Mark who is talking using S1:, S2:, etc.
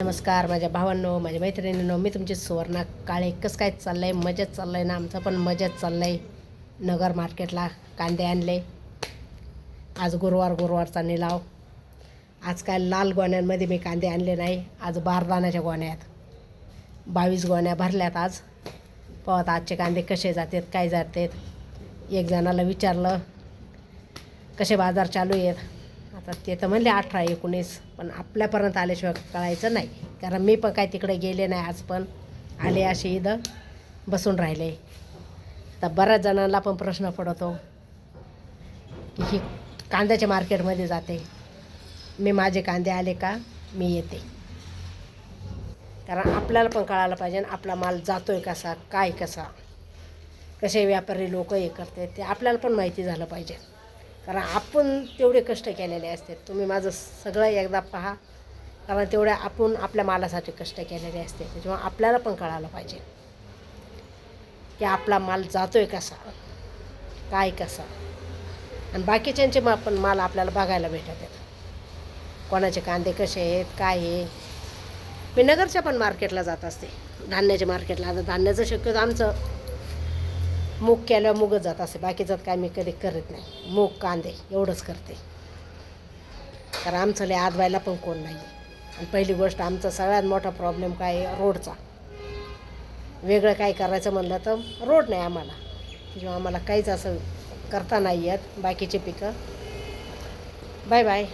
S1: नमस्कार माझ्या भावांनो, माझ्या मैत्रिणींनो, मी तुमची सुवर्णा काळे. कसं काय चाललं आहे? मजेत चाललं आहे ना? आमचं पण मजेत चाललं आहे. नगर मार्केटला कांदे आणले. आज गुरुवारचा निलाव. आज काय लाल गोण्यांमध्ये मी कांदे आणले नाही, आज बारदाण्याच्या गोण्यात 22 गोण्या भरल्यात. आज पाहत आजचे कांदे कसे जातात, काय जातात. एक जणाला विचारलं कसे बाजार चालू आहेत. आता ते तर म्हणले 18-19, पण आपल्यापर्यंत आल्याशिवाय कळायचं नाही. कारण मी पण काय तिकडे गेले नाही. आज पण आले असे इथं बसून राहिले. आता बऱ्याच जणांना पण प्रश्न पडतो की ही कांद्याच्या मार्केटमध्ये जाते, मी माझे कांदे आले का मी येते. कारण आपल्याला पण कळायला पाहिजे आपला माल जातो आहे कसा, काय कसा, कसे व्यापारी लोक हे करते ते आपल्याला पण माहिती झालं पाहिजे. कारण आपण तेवढे कष्ट केलेले असतात. तुम्ही माझं सगळं एकदा पहा, कारण तेवढ्या आपण आपल्या मालासाठी कष्ट केलेले असते. त्याच्यामुळे आपल्याला पण कळायला पाहिजे की आपला माल जातो आहे कसा, काय कसा. आणि बाकीच्यांचे पण माल आपल्याला बघायला भेटत आहेत. कोणाचे कांदे कसे आहेत, काय आहे. मी नगरच्या पण मार्केटला जात असते, धान्याच्या मार्केटला. आता धान्याचं शक्यतो आमचं मूग केल्यावर मूगच जात असते, बाकीचं काय मी कधी करत नाही. मूग कांदे एवढंच करते. कारण आमचं लय आदवायला पण कोण नाही. आणि पहिली गोष्ट, आमचा सगळ्यात मोठा प्रॉब्लेम काय आहे, रोडचा. वेगळं काय करायचं म्हणलं तर रोड नाही आम्हाला, किंवा आम्हाला काहीच असं करता नाही येत बाकीचे पिकं. Bye bye.